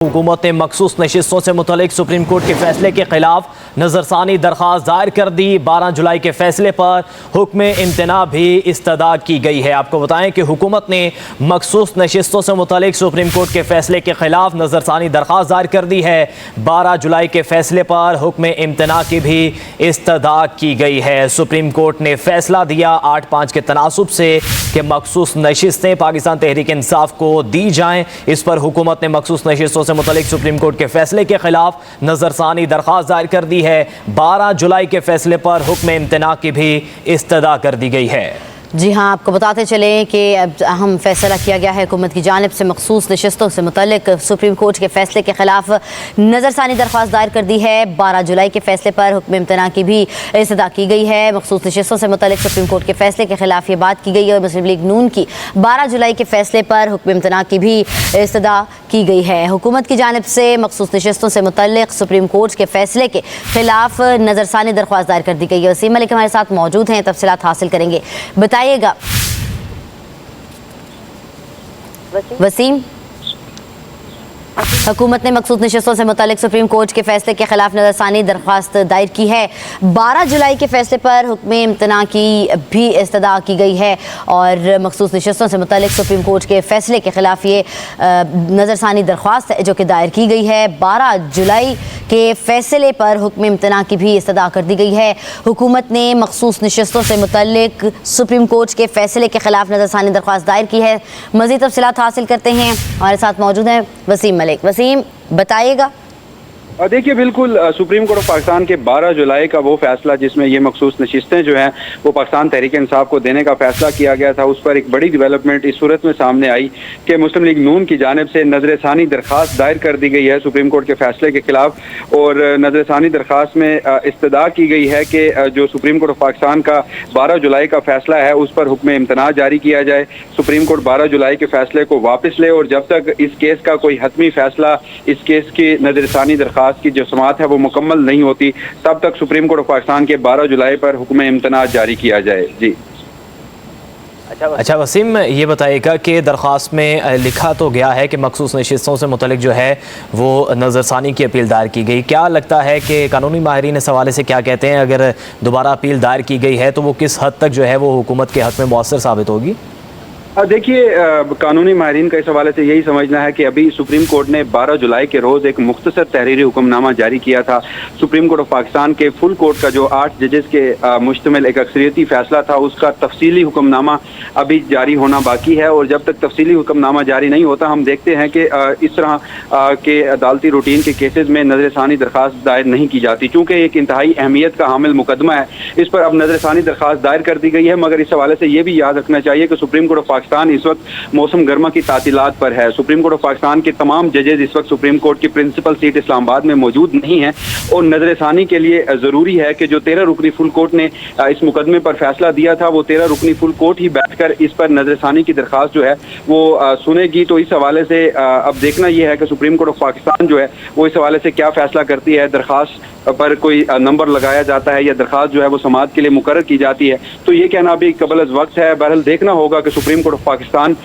हुकूमत ने मखसूस नशिस्तों से मुतल्लिक सुप्रीम कोर्ट के फैसले के खिलाफ नजरसानी दरख्वास्त दायर कर दी। 12 जुलाई के फैसले पर हुक्म इम्तना भी इस्तदा की गई है। आपको बताएं कि हुकूमत ने मखसूस नशिस्तों से मुतल्लिक सुप्रीम कोर्ट के फैसले के खिलाफ नजरसानी दरख्वास्त दायर कर दी है। 12 जुलाई के फैसले पर हुक्म इम्तना की भी इस्तदा की गई है। सुप्रीम कोर्ट ने फैसला दिया 8-5 के तनासुब से कि मखसूस नशिस्तें पाकिस्तान तहरीक इंसाफ को दी जाएं। इस पर हुकूमत ने मखसूस नशिस्तों से मुतल्लिक सुप्रीम कोर्ट के फैसले के खिलाफ नजरसानी दरख्वास्त दायर कर दी है। 12 जुलाई के फैसले पर हुक्म इम्तना की भी इस्तदा कर दी गई है। जी हाँ, आपको बताते चलें कि अहम फैसला किया गया है। हुकूमत की जानिब से मखसूस नशिस्तों से मुतल्लिक सुप्रीम कोर्ट के फैसले के खिलाफ नज़रसानी दरख्वास्त दायर कर दी है। 12 जुलाई के फैसले पर हुक्म इम्तना की भी इस्तदा की गई है। मखसूस नशिस्तों से मुतल्लिक सुप्रीम कोर्ट के फैसले के खिलाफ ये बात की गई है और मुस्लिम लीग नून की 12 जुलाई के फैसले पर हुक्म इम्तना की भी इस्तदा की गई है। हुकूमत की जानिब से मखसूस नशिस्तों से मुतल्लिक सुप्रीम कोर्ट के फैसले के खिलाफ नज़रसानी दरख्वास्त दायर कर दी गई है। वसीम मलिक हमारे साथ मौजूद हैं, तफसीलात हासिल करेंगे। बताइएगा वसीम, हुकूमत ने मखसूस नशिस्तों से मुतल्लिक सुप्रीम कोर्ट के फैसले के खिलाफ नज़रसानी दरख्वास्त दायर की है। 12 जुलाई के फैसले पर हुक्म इम्तना की भी इस्तदा की गई है और मखसूस नशिस्तों से मुतल्लिक सुप्रीम कोर्ट के फैसले के खिलाफ ये नज़रसानी दरख्वास्त है जो कि दायर की गई है। 12 जुलाई के फैसले पर हुक्म इम्तना की भी इस्तदा कर दी गई है। हुकूमत ने मखसूस नशिस्तों से मुतल्लिक सुप्रीम कोर्ट के फैसले के खिलाफ नज़रसानी दरख्वास्त दायर की है। मज़ीद तफसीलात हासिल करते हैं, हमारे साथ मौजूद हैं वसीम मलिक। वसीम, बताइएगा। देखिए, बिल्कुल सुप्रीम कोर्ट ऑफ पाकिस्तान के 12 जुलाई का वो फैसला जिसमें ये मखसूस नशिस्तें जो हैं वो पाकिस्तान तहरीक इंसाफ को देने का फैसला किया गया था, उस पर एक बड़ी डेवलपमेंट इस सूरत में सामने आई कि मुस्लिम लीग नून की जानिब से नजरसानी दरख्वास्त दायर कर दी गई है सुप्रीम कोर्ट के फैसले के खिलाफ। और नजरसानी दरख्वास्त में इस्तदा की गई है कि जो सुप्रीम कोर्ट ऑफ पाकिस्तान का 12 जुलाई का फैसला है उस पर हुक्म इम्तना जारी किया जाए। सुप्रीम कोर्ट 12 जुलाई के फैसले को वापस ले और जब तक इस केस का कोई हतमी फैसला इस केस की नजरसानी दरख्वास्त की जो समात है वो मुकम्मल नहीं होती, तब तक सुप्रीम कोर्ट ऑफ पाकिस्तान के 12 जुलाई पर हुक्म इम्तना जारी किया जाए। जी अच्छा वसीम, ये बताइएगा कि दरख्वास्त में लिखा तो गया है कि मखसूस नशिस्तों से मुतल्लिक जो है वो नज़रसानी की अपील दायर की गई। क्या लगता है कि कानूनी माहिरीन इस हवाले से क्या कहते हैं? अगर दोबारा अपील दायर की गई है तो वो किस हद तक जो है वो हुकूमत के हक़ में मौसर साबित होगी? देखिए, कानूनी माहिरीन का इस हवाले से यही समझना है कि अभी सुप्रीम कोर्ट ने 12 जुलाई के रोज़ एक मुख्तसर तहरीरी हुक्मनामा जारी किया था। सुप्रीम कोर्ट ऑफ पाकिस्तान के फुल कोर्ट का जो 8 जजेस के मुश्तमिल एक अक्सरियती फैसला था उसका तफसीली हुक्मनामा अभी जारी होना बाकी है। और जब तक तफसीली हुक्मनामा जारी नहीं होता हम देखते हैं कि इस तरह के अदालती रूटीन के केसेज में नजरसानी दरख्वास्त दायर नहीं की जाती, चूँकि एक इंतहाई अहमियत का हामिल मुकदमा है। इस पर अब नजरसानी दरख्वास्त दायर कर दी गई है, मगर इस हवाले से ये भी याद रखना चाहिए कि सुप्रीम कोर्ट ऑफ पाकिस्तान इस वक्त मौसम गर्मा की तातीलात पर है। सुप्रीम कोर्ट ऑफ पाकिस्तान के तमाम जजेस इस वक्त सुप्रीम कोर्ट की प्रिंसिपल सीट इस्लामाबाद में मौजूद नहीं है और नजरसानी के लिए ज़रूरी है कि जो 13 रुकनी फुल कोर्ट ने इस मुकदमे पर फैसला दिया था वो 13 रुकनी फुल कोर्ट ही बैठकर इस पर नजरसानी की दरख्वास्त जो है वो सुनेगी। तो इस हवाले से अब देखना यह है कि सुप्रीम कोर्ट ऑफ पाकिस्तान जो है वो इस हवाले से क्या फैसला करती है। दरख्वास्त पर कोई नंबर लगाया जाता है या दरख्वास्त जो है वो समाअत के लिए मुकर्रर की जाती है, तो ये कहना भी कबल अज़ वक्त है। बहरहाल देखना होगा कि सुप्रीम कोर्ट ऑफ पाकिस्तान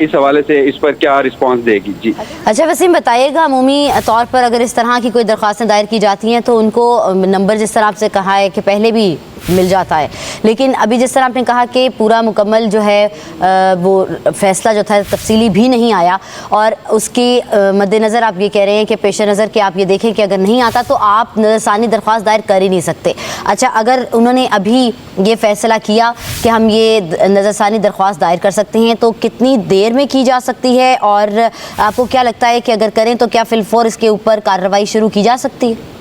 इस हवाले से इस पर क्या रिस्पांस देगी। जी अच्छा वसीम, बताइएगा अमूमी तौर पर अगर इस तरह की कोई दरख्वास्तें दायर की जाती हैं तो उनको नंबर जिस तरह आपसे कहा है कि पहले भी मिल जाता है, लेकिन अभी जिस तरह आपने कहा कि पूरा मुकम्मल जो है वो फैसला जो था तफसीली भी नहीं आया और उसके मद्देनज़र आप ये कह रहे हैं कि पेश नज़र कि आप ये देखें कि अगर नहीं आता तो आप नज़रसानी दरख्वास्त दायर कर ही नहीं सकते। अच्छा, अगर उन्होंने अभी ये फैसला किया कि हम ये नज़रसानी दरख्वास्त दायर कर सकते हैं तो कितनी देर में की जा सकती है और आपको क्या लगता है कि अगर करें तो क्या फिलफौर इसके ऊपर कार्रवाई शुरू की जा सकती है?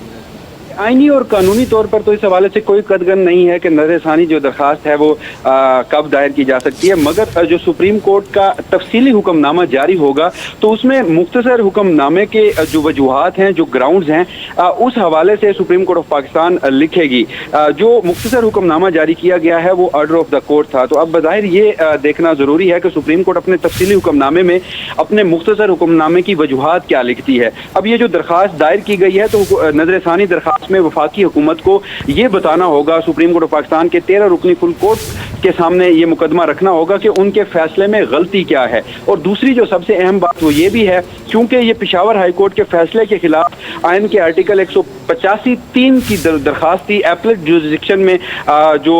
आईनी और कानूनी तौर पर तो इस हवाले से कोई कदगन नहीं है कि नजरसानी जो दरख्वास्त है वो कब दायर की जा सकती है, मगर जो सुप्रीम कोर्ट का तफसीली हुक्मनामा जारी होगा तो उसमें मुख्तसर हुक्मनामे के जो वजूहात हैं, जो ग्राउंड्स हैं, उस हवाले से सुप्रीम कोर्ट ऑफ पाकिस्तान लिखेगी। जो मुख्तसर हुक्मनामा जारी किया गया है वो ऑर्डर ऑफ द कोर्ट था, तो अब बज़ाहिर ये देखना ज़रूरी है कि सुप्रीम कोर्ट अपने तफसीली हुक्मनामे में अपने मुख्तसर हुक्मनामे की वजूहात क्या लिखती है। अब ये जो दरख्वास्त दायर की गई है तो नजरसानी दरख्वास्त में वफाकी हुकूमत को ये बताना होगा सुप्रीम कोर्ट ऑफ पाकिस्तान के 13 रुकनी फुल कोर्ट के सामने ये मुकदमा रखना होगा कि उनके फैसले में गलती क्या है। और दूसरी जो सबसे अहम बात वो ये भी है, क्योंकि ये पेशावर हाई कोर्ट के फैसले के खिलाफ आइन के आर्टिकल 185(3) की दरखास्त थी, एपलेट जुरिसडिक्शन में जो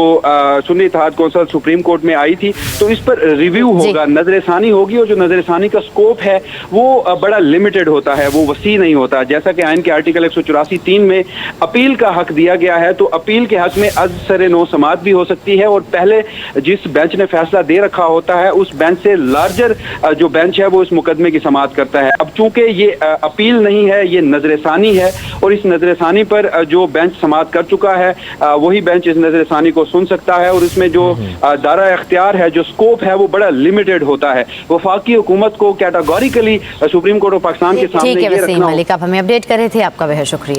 सुन्नी इत्तेहाद कौंसिल सुप्रीम कोर्ट में आई थी, तो इस पर रिव्यू होगा, नजरसानी होगी, और जो नजरसानी का स्कोप है वो बड़ा लिमिटेड होता है, वो वसी नहीं होता। जैसा कि आइन के आर्टिकल 184(3) में अपील का हक दिया गया है, तो अपील के हक में अज़-सरे नो समात भी हो सकती है, और पहले जिस बेंच ने फैसला दे रखा होता है उस बेंच से लार्जर जो बेंच है वो इस मुकदमे की समात करता है। अब चूंकि ये अपील नहीं है, ये नजरसानी है, और इस नजरसानी पर जो बेंच समात कर चुका है वही बेंच इस नजरसानी को सुन सकता है, और इसमें जो दायरा इख्तियार है, जो स्कोप है, वो बड़ा लिमिटेड होता है। वफाकी हुकूमत को categorically supreme court of Pakistan के सामने ठीक है ये वसीम रखना। मलिक, आप हमें अपडेट कर रहे थे, आपका बेहद शुक्रिया।